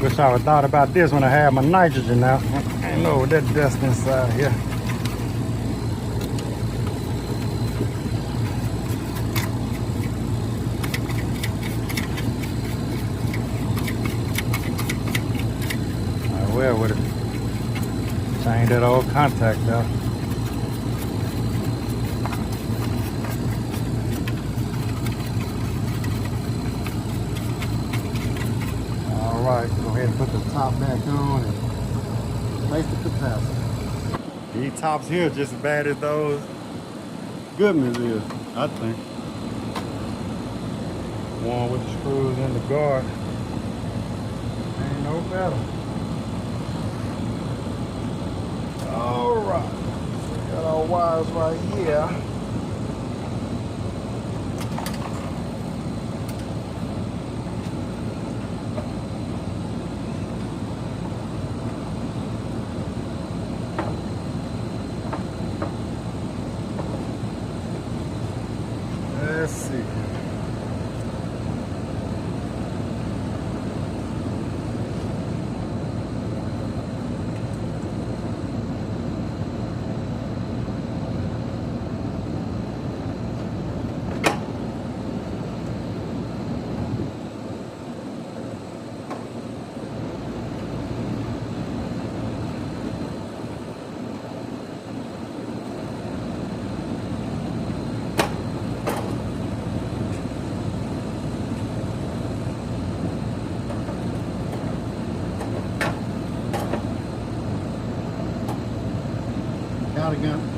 Wish I would have thought about this when I had my nitrogen out. I don't know that dust inside here. Well, would have changed that old contact out. Alright, go ahead and put the top back on and place the capacitor. These tops here are just as bad as those Goodman's is, I think. One with the screws in the guard. Ain't no better. Alright, we got our wires right here. Let's see.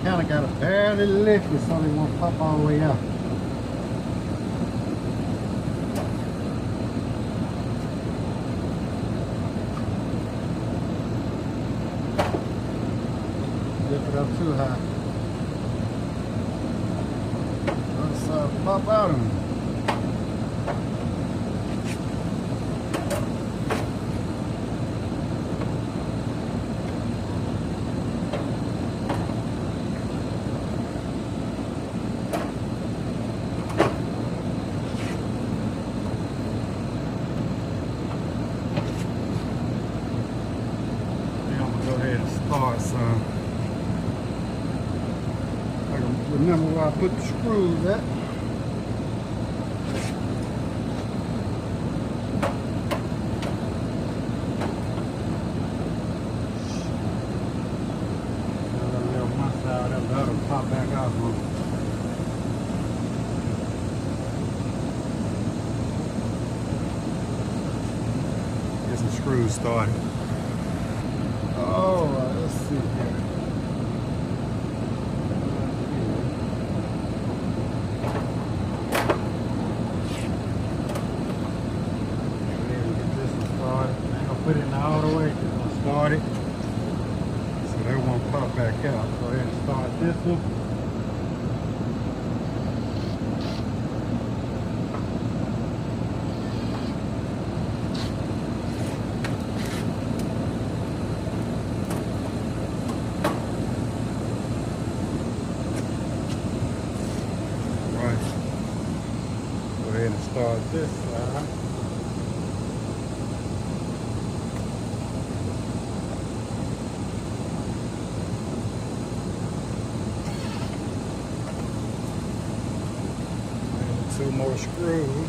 Kinda got to barely lift it so they won't pop all the way out. Lift it up too high. Let's pop out of them. Remember where I put the screws at. That'll pop back out. Get some screws started. Alright, let's see here. Put it in all the way, just gonna start it so they won't pop back out. Go ahead and start this one. Right. Go ahead and start this side. Two more screws.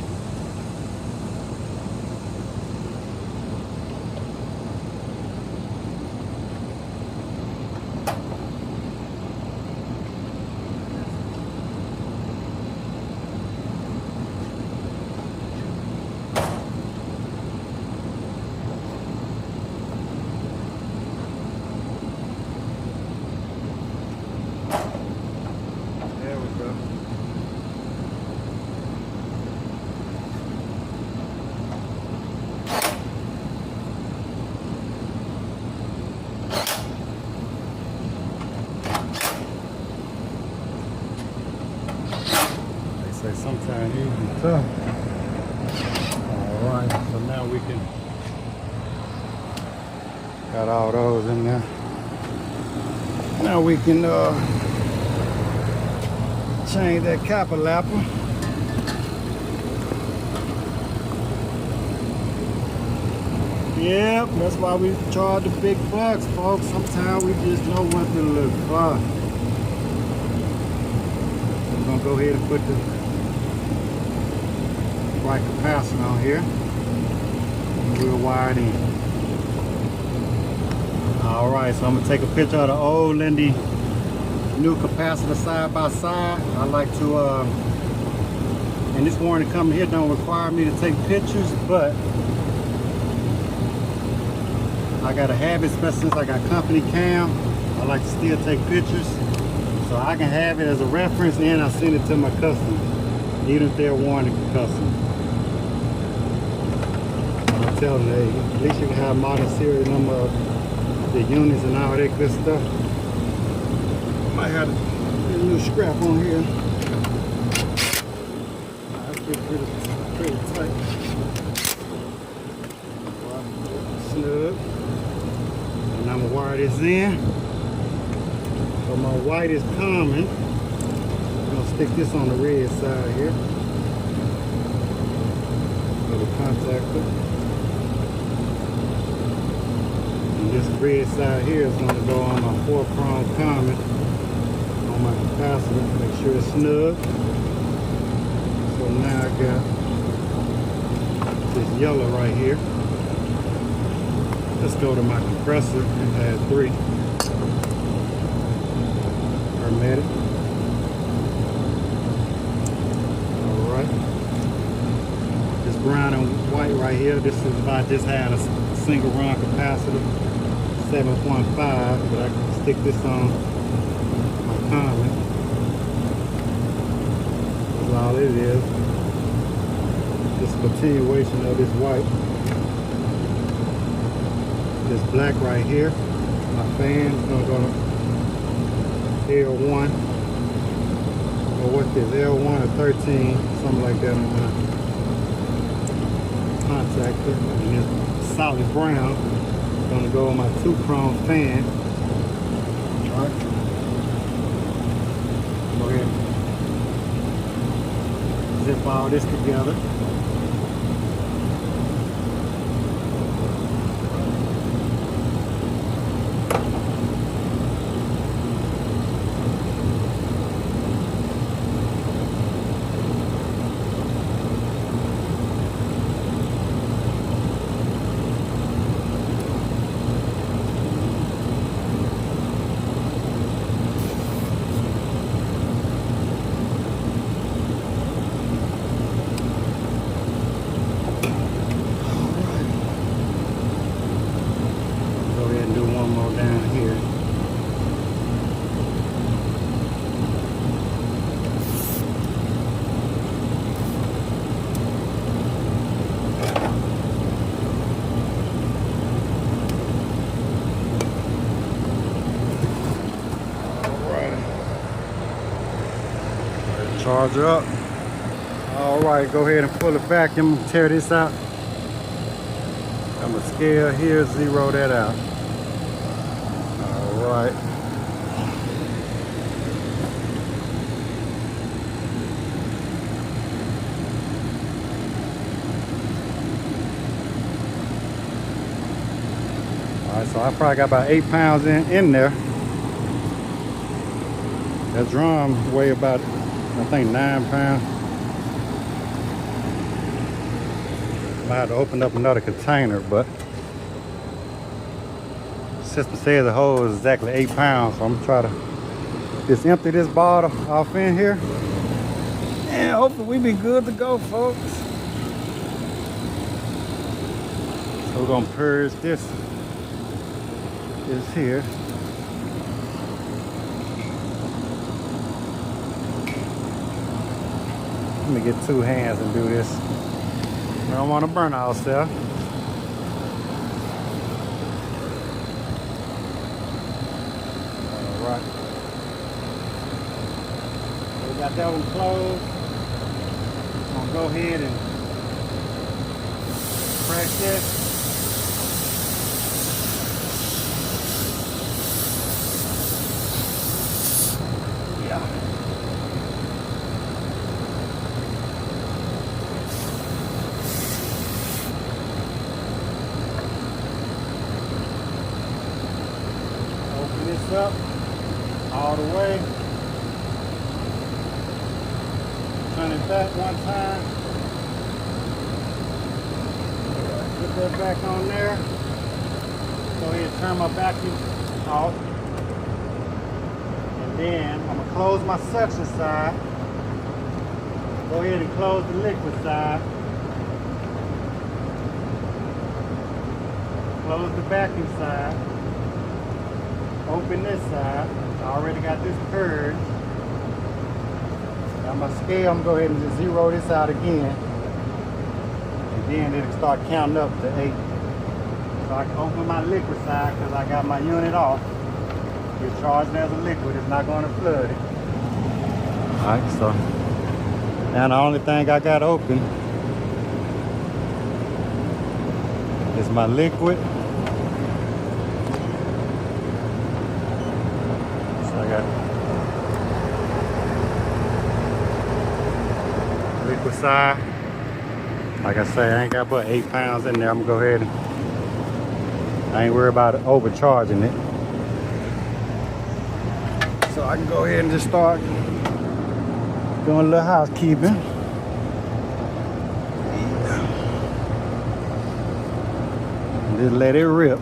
Chinese and tough. Alright, so now we can got all those in there. Now we can change that copper lapper. Yep, that's why we charge the big bucks, folks. Sometimes we just know what to look for. We're gonna go ahead and put the right capacitor on here. And we'll wire it in. Alright, so I'm gonna take a picture of the old and the new capacitor side by side. I like to and this warranty company here don't require me to take pictures, but I got a habit, especially since I got company cam. I like to still take pictures so I can have it as a reference, and I send it to my customers, even if they're warranty customers. I'm telling you, at least you can have model serial number of the units and all that good stuff. Might have a little scrap on here. That's pretty tight. Snug. And I'm gonna wire this in. So my white is coming. I'm gonna stick this on the red side here. For the contactor. And this red side here is gonna go on my 4-prong common on my capacitor. Make sure it's snug. So now I got this yellow right here. Let's go to my compressor and add 3. Hermetic. Alright. This brown and white right here, this is if I just had a single run capacitor, 7.5, but I can stick this on my common. That's all it is. Just a continuation of this white. This black right here, my fan is gonna go to L1, or what is L1 or 13, something like that on my contactor. And this solid brown is gonna go on my 2-prong fan. Alright. Go ahead. Zip all this together. Charger up. Alright, go ahead and pull it back. I'm gonna tear this out. I'm gonna scale here, zero that out. Alright. Alright, so I probably got about 8 pounds in there. That drum weigh about, I think, 9 pounds. I had to open up another container, but the system says the hole is exactly 8 pounds, so I'm gonna try to just empty this bottle off in here, and hopefully we be good to go, folks. So we're gonna purge this here. Let me get 2 hands and do this. I don't want to burn ourselves. Alright. We got that one closed. go ahead and press this. Open this up all the way. Turn it back one time. Put that back on there. Go ahead and turn my vacuum off. And then I'm gonna close my suction side. Go ahead and close the liquid side. Close the vacuum side. Open this side. I already got this purged. Got my scale. I'm gonna go ahead and just zero this out again. And then it'll start counting up to 8. So I can open my liquid side because I got my unit off. It's charged as a liquid. It's not going to flood it. Alright, so now the only thing I got open is my liquid. So I got liquid side. Like I say, I ain't got but 8 pounds in there. I'm gonna go ahead and I ain't worried about overcharging it. So I can go ahead and just start doing a little housekeeping. And just let it rip.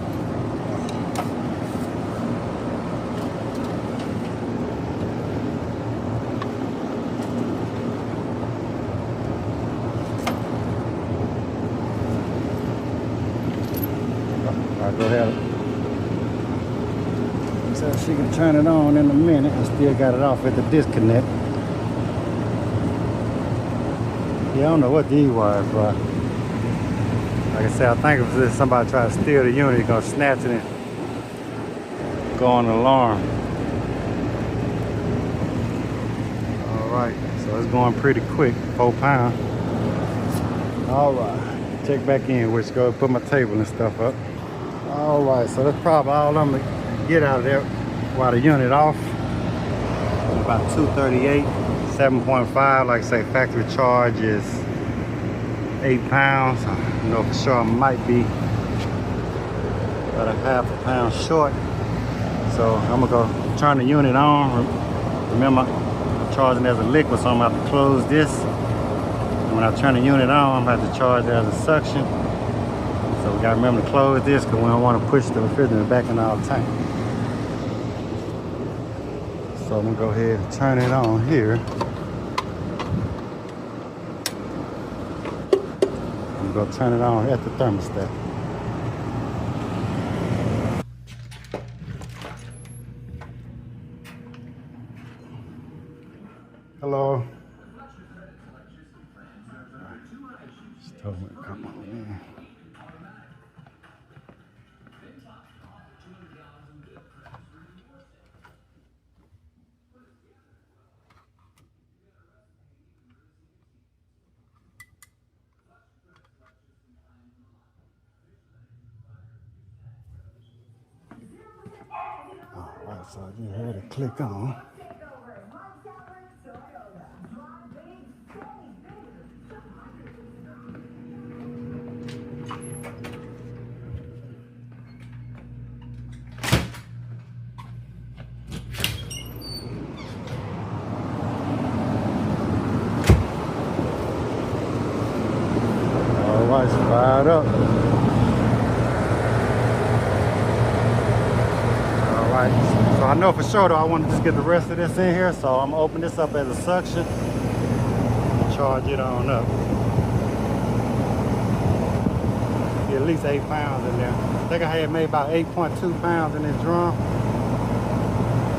I'll go ahead. So she can turn it on in a minute. I still got it off at the disconnect. Yeah, I don't know what these wires for. Like I said, I think if there's somebody try to steal the unit, you're gonna snatch it and go on an alarm. Alright, so it's going pretty quick, 4 pounds. Alright, check back in, which go put my table and stuff up. Alright, so that's probably all I'm gonna get out of there while the unit off. About 238, 7.5. Like I say, factory charge is 8 pounds. I know for sure I might be about a half a pound short. So I'm gonna go turn the unit on. Remember, I'm charging as a liquid, so I'm gonna have to close this. And when I turn the unit on, I'm gonna have to charge it as a suction. So we gotta remember to close this because we don't want to push the refrigerant back in our tank. So I'm gonna go ahead and turn it on here. I'm gonna turn it on at the thermostat. Hello. She told me to come on in. Alright, so I just had to click on. Alright, it's fired up. Alright, so I know for sure though I want to just get the rest of this in here, so I'm gonna open this up as a suction and charge it on up. Be at least 8 pounds in there. I think I had made about 8.2 pounds in this drum.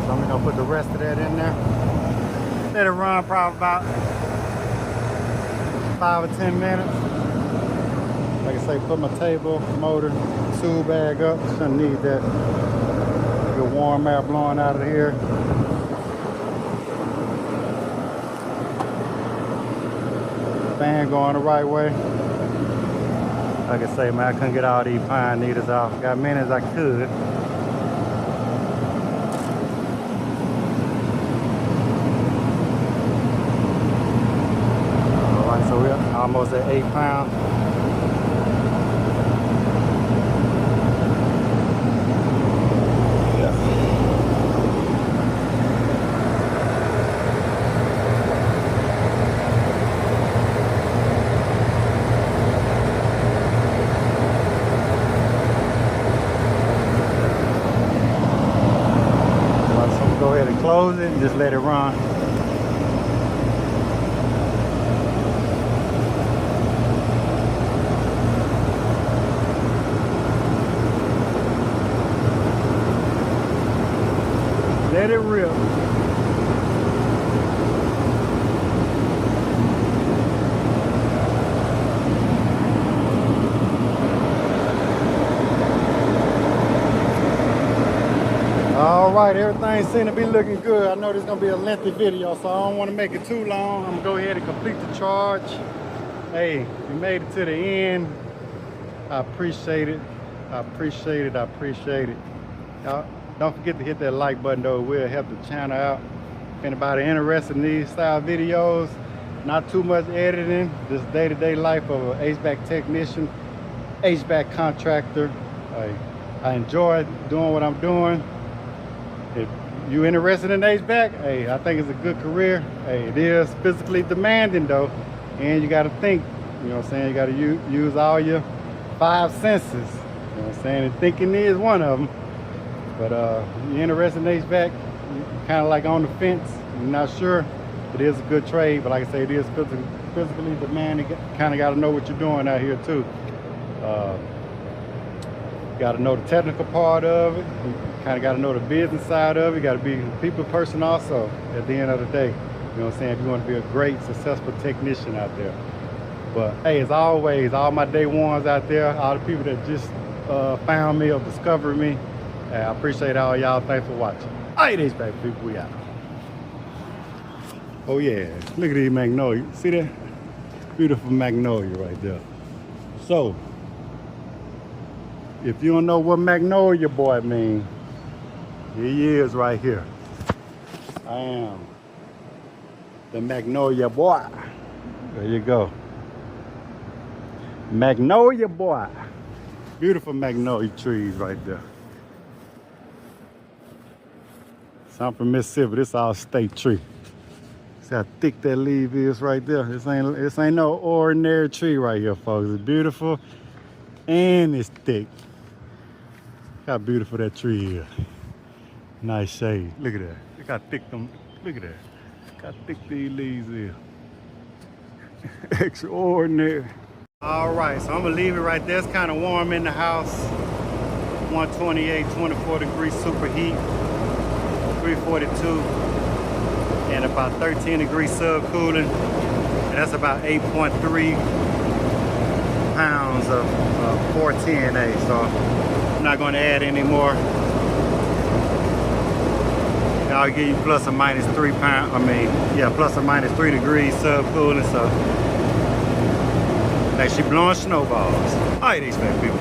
So I'm gonna put the rest of that in there. Let it run probably about 5 or 10 minutes. Like I say, put my table, motor, tool bag up. Shouldn't need that. Get warm air blowing out of here. I fan going the right way. Like I say, man, I couldn't get all these pine needles off. Got many as I could. All right, so we're almost at 8 pounds. Go ahead and close it and just let it run. Let it rip. All right, everything seems to be looking good. I know this is gonna be a lengthy video, so I don't want to make it too long. I'm gonna go ahead and complete the charge. Hey, you made it to the end. I appreciate it. I appreciate it. I appreciate it. Y'all, don't forget to hit that like button though. It will help the channel out. If anybody interested in these style videos, not too much editing, just day-to-day life of an HVAC technician, HVAC contractor. I enjoy doing what I'm doing. If you're interested in HVAC, hey, I think it's a good career. Hey, it is physically demanding though, and you got to think. You know what I'm saying? You got to use all your 5 senses. You know what I'm saying? And thinking is one of them. But you're interested in HVAC, kind of like on the fence. You're not sure. It is a good trade, but like I say, it is physically demanding. You kind of got to know what you're doing out here too. Got to know the technical part of it. You kind of got to know the business side of it. You got to be a people person also at the end of the day. You know what I'm saying? If you want to be a great, successful technician out there. But hey, as always, all my day ones out there, all the people that just found me or discovered me, hey, I appreciate all y'all. Thanks for watching. All right, HVAC people, we out. Oh yeah, look at these magnolia. See that? Beautiful magnolia right there. So, if you don't know what magnolia boy means, here he is right here. I am the magnolia boy. There you go. Magnolia boy. Beautiful magnolia trees right there. So I'm from Mississippi. This all state tree. See how thick that leaf is right there. This ain't no ordinary tree right here, folks. It's beautiful and it's thick. Look how beautiful that tree is. Nice shade. Look at that. Look how thick them. Look at that. Look how thick these leaves is. Extraordinary. All right, so I'm gonna leave it right there. It's kind of warm in the house. 128, 24 degrees superheat. 342. And about 13 degrees subcooling. And that's about 8.3 pounds of 410A. So I'm not going to add any more. I'll give you plus or minus 3 pounds. I mean, yeah, plus or minus 3 degrees subcooling. So, like she blowing snowballs. All right, these fat people.